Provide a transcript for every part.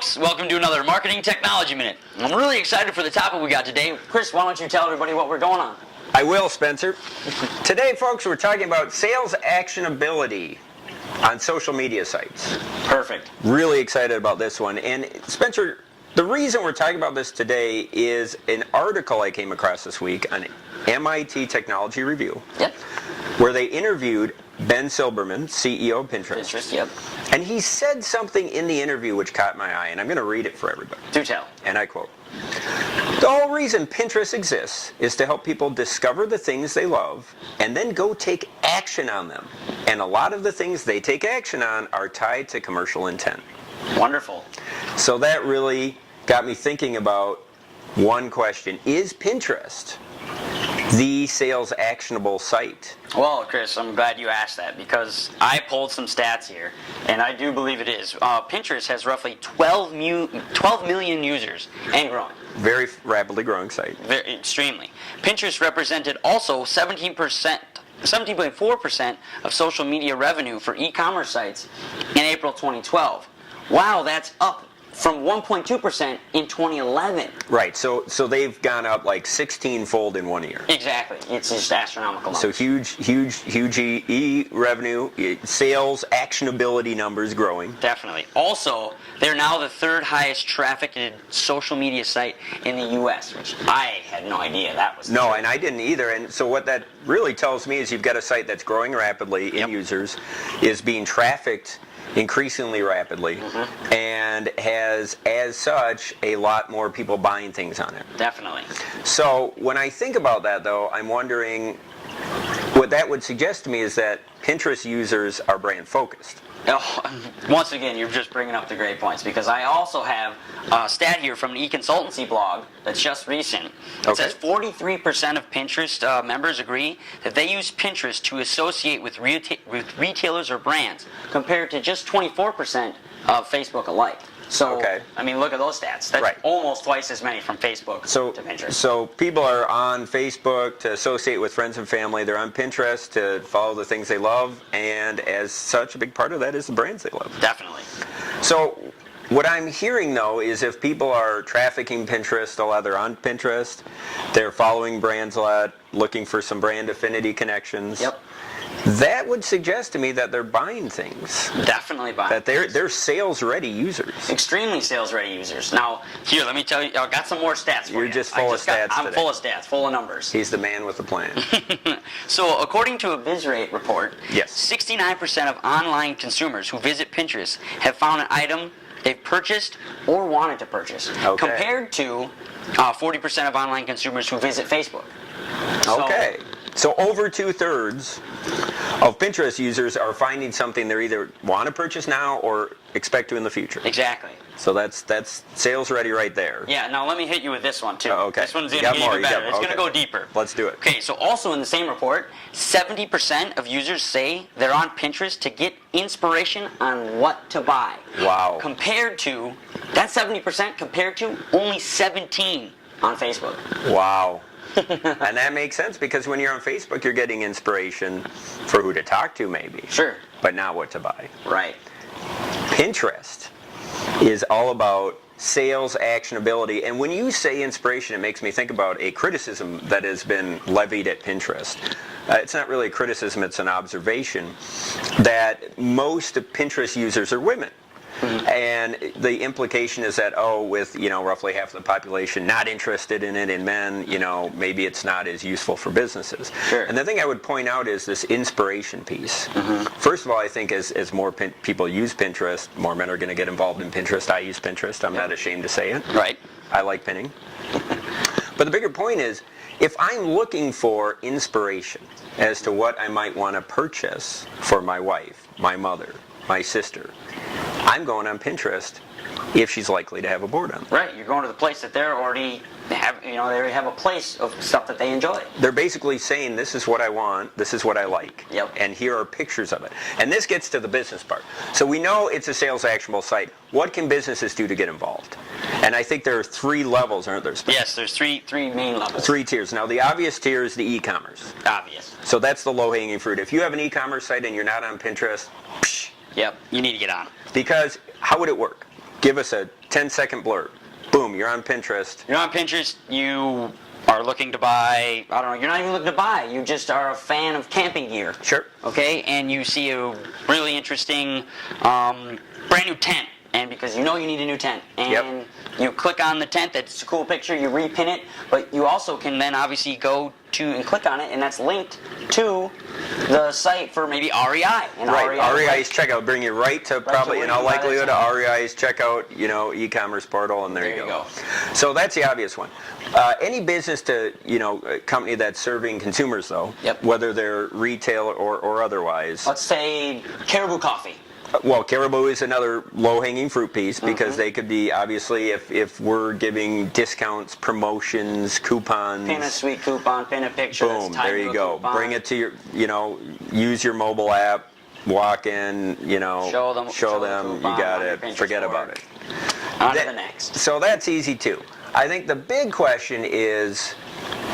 folks, welcome to another Marketing Technology Minute. I'm really excited for the topic we got today. Chris, why don't you tell everybody what we're going on? I will, Spencer. Today, folks, we're talking about sales actionability on social media sites. Perfect. Really excited about this one. And Spencer, the reason we're talking about this today is an article I came across this week on MIT Technology Review. Yep. Where they interviewed Ben Silbermann, CEO of Pinterest. Yep. And he said something in the interview which caught my eye, and I'm going to read it for everybody. Do tell. And I quote, "The whole reason Pinterest exists is to help people discover the things they love and then go take action on them. And a lot of the things they take action on are tied to commercial intent." Wonderful. So that really got me thinking about one question. Is Pinterest the sales actionable site? Well, Chris, I'm glad you asked that because I pulled some stats here, and I do believe it is. Pinterest has roughly 12 million users and growing. Very rapidly growing site. Very, extremely. Pinterest represented also 17.4% of social media revenue for e-commerce sites in April 2012. Wow, that's up from 1.2% in 2011. Right, so they've gone up like 16-fold in 1 year. Exactly, it's just astronomical numbers. So huge revenue, sales, actionability numbers growing. Definitely. Also, they're now the third highest trafficked social media site in the U.S., which I had no idea that was No, true. and I didn't either. And so what that really tells me is you've got a site that's growing rapidly in users, is being trafficked increasingly rapidly, and has, as such, a lot more people buying things on it. Definitely. So when I think about that, though, I'm wondering, what that would suggest to me is that Pinterest users are brand focused. Oh, once again, you're just bringing up the great points because I also have a stat here from an e-consultancy blog that's just recent. It says 43% of Pinterest members agree that they use Pinterest to associate with retailers or brands, compared to just 24% of Facebook alike. So, I mean, look at those stats. That's almost twice as many from Facebook to Pinterest. So people are on Facebook to associate with friends and family. They're on Pinterest to follow the things they love. And as such, a big part of that is the brands they love. Definitely. So what I'm hearing, though, is if people are trafficking Pinterest a lot, they're on Pinterest, they're following brands a lot, looking for some brand affinity connections. Yep. That would suggest to me that they're buying things. Definitely buying. That they're sales-ready users. Extremely sales-ready users. Now, here, let me tell you, I got some more stats for you. You're just full of stats today. I'm full of stats, full of numbers. He's the man with the plan. So, according to a BizRate report, 69% of online consumers who visit Pinterest have found an item they've purchased or wanted to purchase, compared to 40% of online consumers who visit Facebook. So over 2/3 of Pinterest users are finding something they either want to purchase now or expect to in the future. Exactly. So that's sales ready right there. Yeah, now let me hit you with this one too. Okay. This one's going to get even better. It's going to go deeper. Let's do it. Okay, so also in the same report, 70% of users say they're on Pinterest to get inspiration on what to buy. Wow. Compared to, that's 70% compared to only 17 on Facebook. Wow. And that makes sense because when you're on Facebook, you're getting inspiration for who to talk to, maybe. Sure. But not what to buy. Right. Pinterest is all about sales actionability. And when you say inspiration, it makes me think about a criticism that has been levied at Pinterest. It's not really a criticism, it's an observation that most of Pinterest users are women. And the implication is that, with, roughly half the population not interested in it in men, maybe it's not as useful for businesses. Sure. And the thing I would point out is this inspiration piece. First of all, I think as more people use Pinterest, more men are going to get involved in Pinterest. I use Pinterest. I'm not ashamed to say it. Right. I like pinning. But the bigger point is, if I'm looking for inspiration as to what I might want to purchase for my wife, my mother, my sister, I'm going on Pinterest if she's likely to have a board on. Right, you're going to the place that they already have a place of stuff that they enjoy. They're basically saying, this is what I want, this is what I like, and here are pictures of it. And this gets to the business part. So we know it's a sales actionable site. What can businesses do to get involved? And I think there are 3 levels, aren't there? Yes, there's three main levels. 3 tiers. Now the obvious tier is the e-commerce. Obvious. So that's the low-hanging fruit. If you have an e-commerce site and you're not on Pinterest, Yep, you need to get on. Because how would it work? Give us a 10-second blurb. Boom, you're on Pinterest. You're on Pinterest, you are looking to buy, I don't know, you're not even looking to buy, you just are a fan of camping gear. Sure. Okay, and you see a really interesting brand new tent, and because you know you need a new tent, and you click on the tent, that's a cool picture, you repin it, but you also can then obviously go to and click on it, and that's linked to the site for maybe REI. And Right, REI REI's checkout bring you right to probably where in you all buy the likelihood tent. REI's checkout, e-commerce portal, and there you go. go. So that's the obvious one. Any business to a company that's serving consumers though, Yep. whether they're retail or otherwise. Let's say Caribou Coffee. Well, Caribou is another low-hanging fruit piece because they could be, obviously, if we're giving discounts, promotions, coupons. Pin a sweet coupon, pin a picture. that's Boom, tied there to you a go. coupon. Bring it to your, use your mobile app, walk in, Show them, you coupon got on your it, Pinterest forget board. about it. On to That- the next. So that's easy too. I think the big question is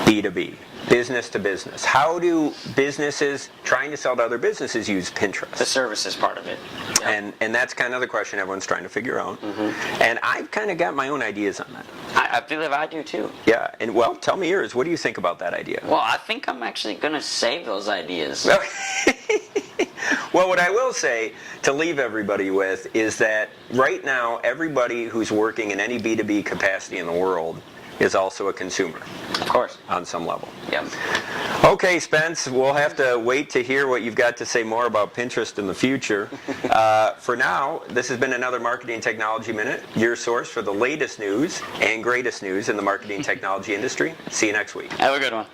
B2B, business to business. How do businesses trying to sell to other businesses use Pinterest? The services part of it. Yep. And that's kind of the question everyone's trying to figure out. And I've kind of got my own ideas on that. I believe I do too. Yeah, and well, tell me yours. What do you think about that idea? Well, I think I'm actually going to save those ideas. Well, what I will say to leave everybody with is that right now, everybody who's working in any B2B capacity in the world is also a consumer Of course. on some level. Yep. Okay, Spence, we'll have to wait to hear what you've got to say more about Pinterest in the future. For now, this has been another Marketing Technology Minute, your source for the latest news and greatest news in the marketing technology industry. See you next week. Have a good one.